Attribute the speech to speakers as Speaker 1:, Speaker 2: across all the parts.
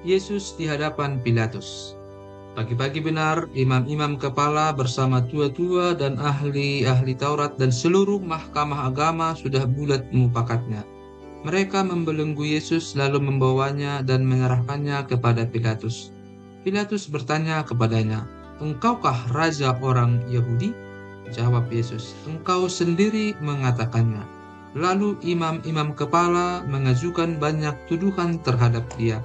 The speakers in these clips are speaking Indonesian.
Speaker 1: Yesus di hadapan Pilatus. Pagi-pagi benar, imam-imam kepala bersama tua-tua dan ahli-ahli Taurat dan seluruh mahkamah agama sudah bulat memupakatnya. Mereka membelenggu Yesus lalu membawanya dan menyerahkannya kepada Pilatus. Pilatus bertanya kepadanya, "Engkaukah raja orang Yahudi?" Jawab Yesus, "Engkau sendiri mengatakannya." Lalu imam-imam kepala mengajukan banyak tuduhan terhadap dia.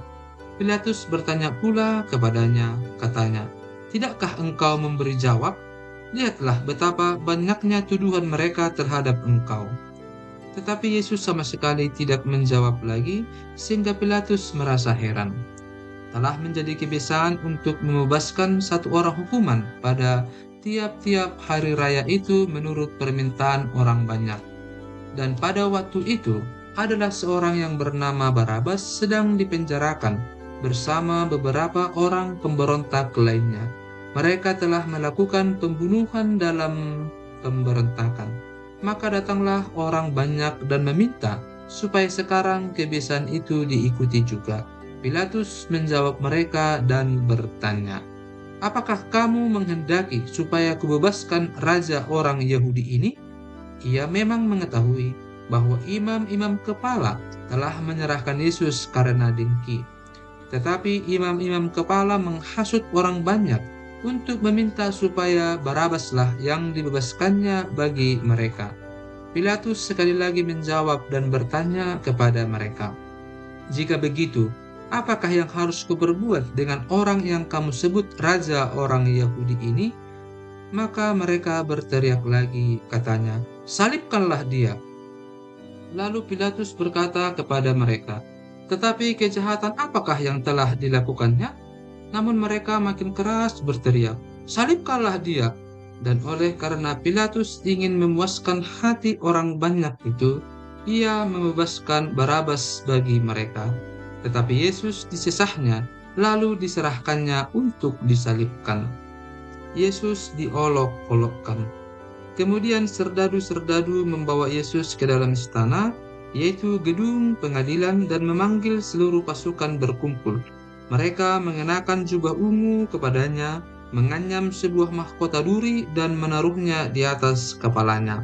Speaker 1: Pilatus bertanya pula kepadanya, katanya, "Tidakkah engkau memberi jawab? Lihatlah betapa banyaknya tuduhan mereka terhadap engkau." Tetapi Yesus sama sekali tidak menjawab lagi, sehingga Pilatus merasa heran. Telah menjadi kebiasaan untuk membebaskan satu orang hukuman pada tiap-tiap hari raya itu menurut permintaan orang banyak. Dan pada waktu itu, adalah seorang yang bernama Barabas sedang dipenjarakan bersama beberapa orang pemberontak lainnya. Mereka telah melakukan pembunuhan dalam pemberontakan. Maka datanglah orang banyak dan meminta supaya sekarang kebiasaan itu diikuti juga. Pilatus menjawab mereka dan bertanya, "Apakah kamu menghendaki supaya kubebaskan raja orang Yahudi ini?" Ia memang mengetahui bahwa imam-imam kepala telah menyerahkan Yesus karena dengki. Tetapi imam-imam kepala menghasut orang banyak untuk meminta supaya Barabaslah yang dibebaskannya bagi mereka. Pilatus sekali lagi menjawab dan bertanya kepada mereka, "Jika begitu, apakah yang harus kuperbuat dengan orang yang kamu sebut raja orang Yahudi ini?" Maka mereka berteriak lagi, katanya, "Salibkanlah dia." Lalu Pilatus berkata kepada mereka, "Tetapi kejahatan apakah yang telah dilakukannya?" Namun mereka makin keras berteriak, "Salibkanlah dia." Dan oleh karena Pilatus ingin memuaskan hati orang banyak itu, ia membebaskan Barabas bagi mereka. Tetapi Yesus disesahnya, lalu diserahkannya untuk disalibkan. Yesus diolok-olokkan. Kemudian serdadu-serdadu membawa Yesus ke dalam istana, yaitu gedung pengadilan, dan memanggil seluruh pasukan berkumpul. Mereka mengenakan jubah ungu kepadanya, menganyam sebuah mahkota duri dan menaruhnya di atas kepalanya.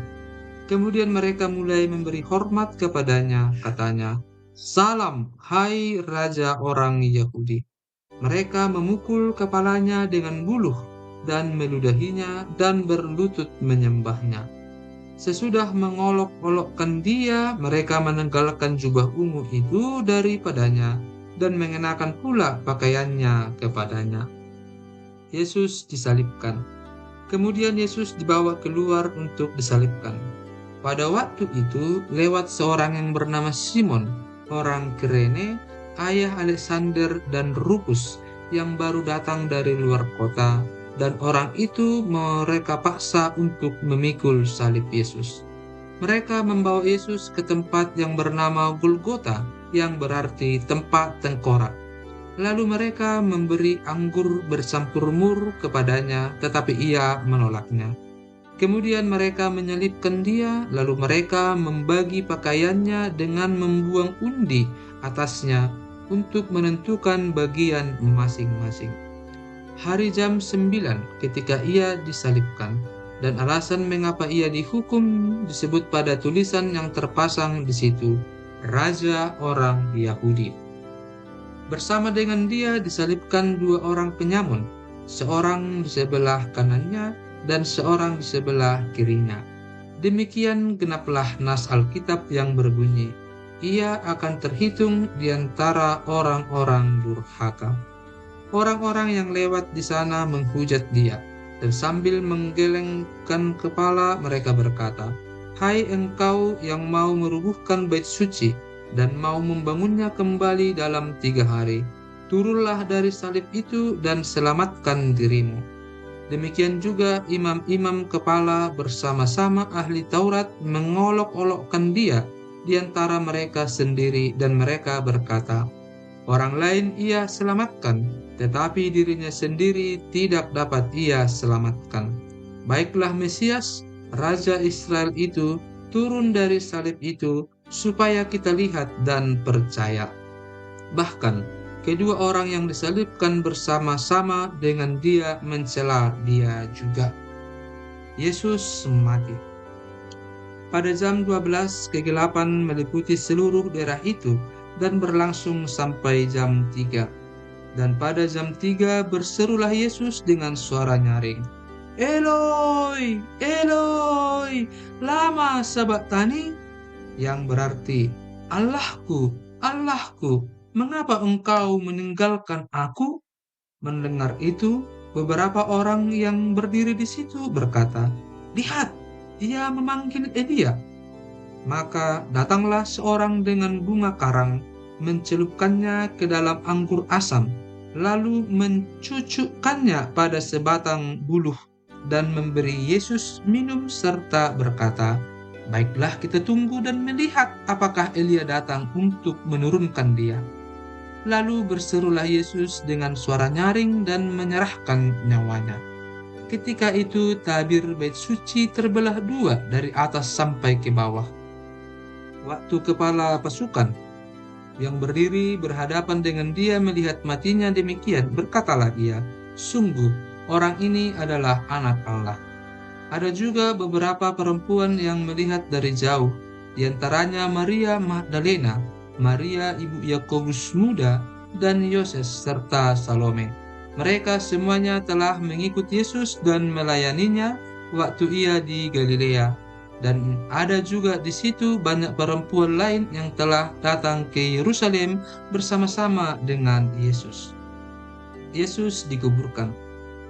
Speaker 1: Kemudian mereka mulai memberi hormat kepadanya, katanya, "Salam, hai Raja orang Yahudi." Mereka memukul kepalanya dengan buluh dan meludahinya dan berlutut menyembahnya. Sesudah mengolok-olokkan dia, mereka menenggalkan jubah ungu itu daripadanya dan mengenakan pula pakaiannya kepadanya. Yesus disalibkan. Kemudian Yesus dibawa keluar untuk disalibkan. Pada waktu itu, lewat seorang yang bernama Simon, orang Kirene, ayah Alexander dan Rufus, yang baru datang dari luar kota, dan orang itu mereka paksa untuk memikul salib Yesus. Mereka membawa Yesus ke tempat yang bernama Golgota, yang berarti tempat tengkorak. Lalu mereka memberi anggur bercampur mur kepadanya, tetapi ia menolaknya. Kemudian mereka menyalibkan dia, lalu mereka membagi pakaiannya dengan membuang undi atasnya untuk menentukan bagian masing-masing. Hari jam 9 ketika ia disalibkan, dan alasan mengapa ia dihukum disebut pada tulisan yang terpasang di situ, Raja orang Yahudi. Bersama dengan dia disalibkan dua orang penyamun, seorang di sebelah kanannya dan seorang di sebelah kirinya. Demikian genaplah nas Alkitab yang berbunyi, "Ia akan terhitung di antara orang-orang durhaka." Orang-orang yang lewat di sana menghujat dia, dan sambil menggelengkan kepala mereka berkata, "Hai engkau yang mau merubuhkan bait suci dan mau membangunnya kembali dalam 3 hari, turunlah dari salib itu dan selamatkan dirimu." Demikian juga imam-imam kepala bersama-sama ahli Taurat mengolok-olokkan dia di antara mereka sendiri, dan mereka berkata, "Orang lain ia selamatkan, tetapi dirinya sendiri tidak dapat ia selamatkan. Baiklah Mesias, Raja Israel itu, turun dari salib itu, supaya kita lihat dan percaya." Bahkan Kedua orang yang disalibkan bersama-sama dengan dia mencela dia juga. Yesus mati. Pada jam 12, kegelapan meliputi seluruh daerah itu dan berlangsung sampai jam 3. Dan pada jam 3 berserulah Yesus dengan suara nyaring, Eloi, Eloi, lama sabachthani? Yang berarti, Allahku, Allahku, mengapa engkau meninggalkan aku? Mendengar itu, beberapa orang yang berdiri di situ berkata, Lihat, ia memanggil Elia. Maka datanglah seorang dengan bunga karang, mencelupkannya ke dalam anggur asam, lalu mencucukkannya pada sebatang buluh, dan memberi Yesus minum serta berkata, Baiklah, kita tunggu dan melihat apakah Elia datang untuk menurunkan dia. Lalu berserulah Yesus dengan suara nyaring dan menyerahkan nyawanya. Ketika itu tabir bait suci terbelah dua dari atas sampai ke bawah. Waktu kepala pasukan yang berdiri berhadapan dengan dia melihat matinya demikian, berkatalah ia, Sungguh, orang ini adalah anak Allah. Ada juga beberapa perempuan yang melihat dari jauh, di antaranya Maria Magdalena, Maria ibu Yakobus muda, dan Yoses serta Salome. Mereka semuanya telah mengikut Yesus dan melayaninya waktu ia di Galilea. Dan ada juga di situ banyak perempuan lain yang telah datang ke Yerusalem bersama-sama dengan Yesus. Yesus dikuburkan.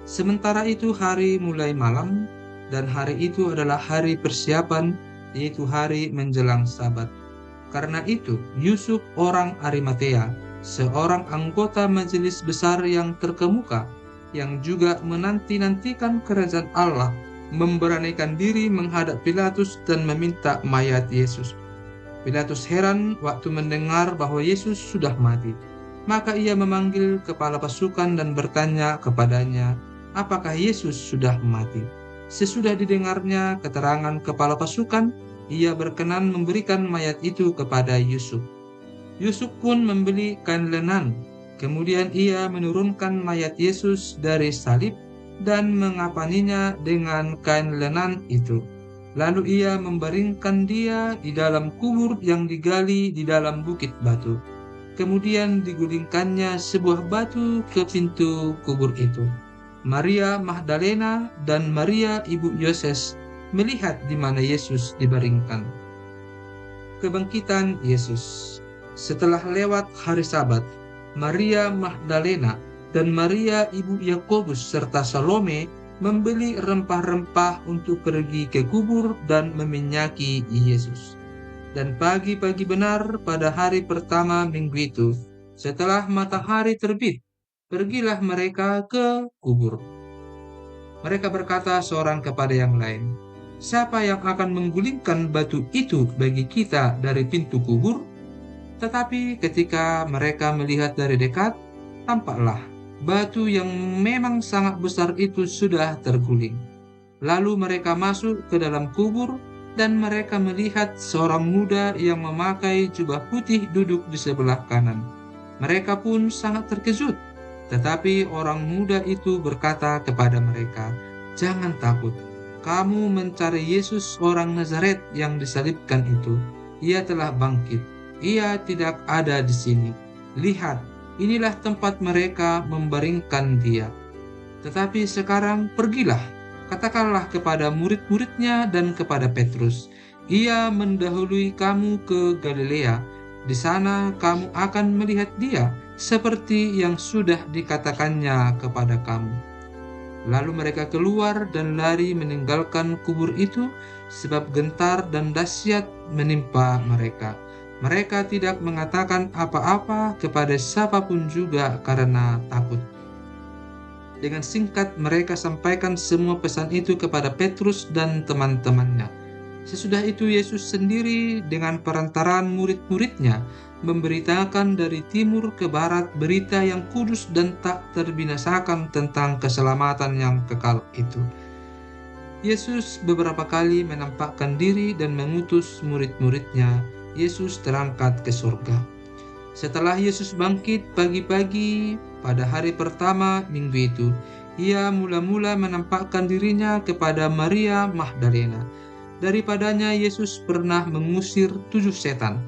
Speaker 1: Sementara itu hari mulai malam, dan hari itu adalah hari persiapan, yaitu hari menjelang Sabat. Karena itu, Yusuf orang Arimatea, seorang anggota majelis besar yang terkemuka, yang juga menanti-nantikan kerajaan Allah, memberanikan diri menghadap Pilatus dan meminta mayat Yesus. Pilatus heran waktu mendengar bahwa Yesus sudah mati. Maka ia memanggil kepala pasukan dan bertanya kepadanya, apakah Yesus sudah mati? Sesudah didengarnya keterangan kepala pasukan, ia berkenan memberikan mayat itu kepada Yusuf. Yusuf pun membeli kain lenan. Kemudian ia menurunkan mayat Yesus dari salib dan mengapaninya dengan kain lenan itu. Lalu ia membaringkan dia di dalam kubur yang digali di dalam bukit batu. Kemudian digulingkannya sebuah batu ke pintu kubur itu. Maria Magdalena dan Maria ibu Yoses melihat di mana Yesus dibaringkan. Kebangkitan Yesus. Setelah lewat hari Sabat, Maria Magdalena dan Maria ibu Yakobus serta Salome membeli rempah-rempah untuk pergi ke kubur dan meminyaki Yesus. Dan pagi-pagi benar pada hari pertama minggu itu, setelah matahari terbit, pergilah mereka ke kubur. Mereka berkata seorang kepada yang lain, Siapa yang akan menggulingkan batu itu bagi kita dari pintu kubur? Tetapi ketika mereka melihat dari dekat, tampaklah batu yang memang sangat besar itu sudah terguling. Lalu mereka masuk ke dalam kubur, dan mereka melihat seorang muda yang memakai jubah putih duduk di sebelah kanan. Mereka pun sangat terkejut. Tetapi orang muda itu berkata kepada mereka, Jangan takut, kamu mencari Yesus orang Nazaret yang disalibkan itu. Ia telah bangkit, ia tidak ada di sini. Lihat, inilah tempat mereka membaringkan dia. Tetapi sekarang pergilah, katakanlah kepada murid-muridnya dan kepada Petrus, ia mendahului kamu ke Galilea. Di sana kamu akan melihat dia, seperti yang sudah dikatakannya kepada kamu. Lalu mereka keluar dan lari meninggalkan kubur itu, sebab gentar dan dahsyat menimpa mereka. Mereka tidak mengatakan apa-apa kepada siapapun juga karena takut. Dengan singkat mereka sampaikan semua pesan itu kepada Petrus dan teman-temannya. Sesudah itu Yesus sendiri dengan perantaraan murid-muridnya memberitakan dari timur ke barat berita yang kudus dan tak terbinasakan tentang keselamatan yang kekal itu. Yesus beberapa kali menampakkan diri dan mengutus murid-muridnya. Yesus terangkat ke surga. Setelah Yesus bangkit pagi-pagi pada hari pertama minggu itu, ia mula-mula menampakkan dirinya kepada Maria Magdalena. Daripadanya Yesus pernah mengusir 7 setan.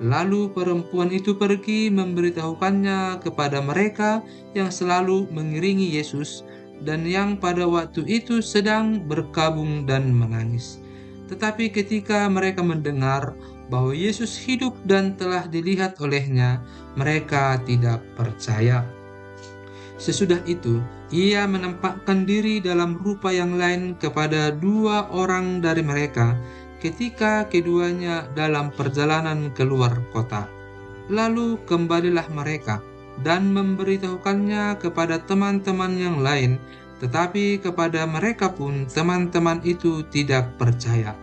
Speaker 1: Lalu perempuan itu pergi memberitahukannya kepada mereka yang selalu mengiringi Yesus dan yang pada waktu itu sedang berkabung dan menangis. Tetapi ketika mereka mendengar bahwa Yesus hidup dan telah dilihat olehnya, mereka tidak percaya. Sesudah itu, ia menampakkan diri dalam rupa yang lain kepada 2 orang dari mereka ketika keduanya dalam perjalanan keluar kota. Lalu kembalilah mereka dan memberitahukannya kepada teman-teman yang lain, tetapi kepada mereka pun teman-teman itu tidak percaya.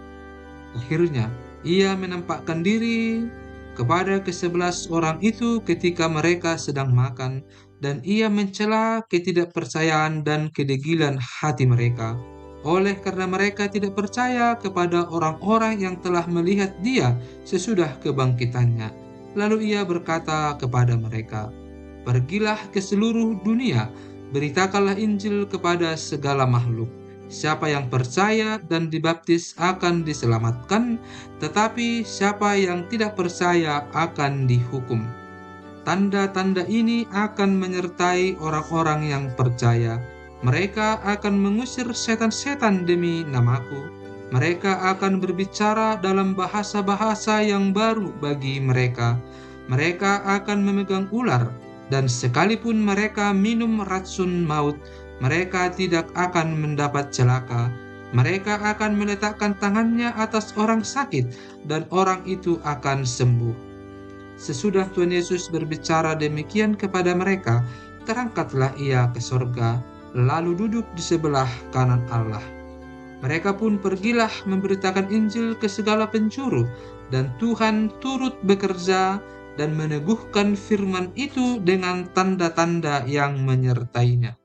Speaker 1: Akhirnya, ia menampakkan diri kepada ke-11 orang itu ketika mereka sedang makan, dan ia mencela ketidakpercayaan dan kedegilan hati mereka. Oleh karena mereka tidak percaya kepada orang-orang yang telah melihat dia sesudah kebangkitannya. Lalu ia berkata kepada mereka, "Pergilah ke seluruh dunia, beritakanlah Injil kepada segala makhluk. Siapa yang percaya dan dibaptis akan diselamatkan, tetapi siapa yang tidak percaya akan dihukum. Tanda-tanda ini akan menyertai orang-orang yang percaya. Mereka akan mengusir setan-setan demi namaku. Mereka akan berbicara dalam bahasa-bahasa yang baru bagi mereka. Mereka akan memegang ular, dan sekalipun mereka minum racun maut, mereka tidak akan mendapat celaka. Mereka akan meletakkan tangannya atas orang sakit, dan orang itu akan sembuh." Sesudah Tuhan Yesus berbicara demikian kepada mereka, terangkatlah ia ke sorga, lalu duduk di sebelah kanan Allah. Mereka pun pergilah memberitakan Injil ke segala penjuru, dan Tuhan turut bekerja dan meneguhkan firman itu dengan tanda-tanda yang menyertainya.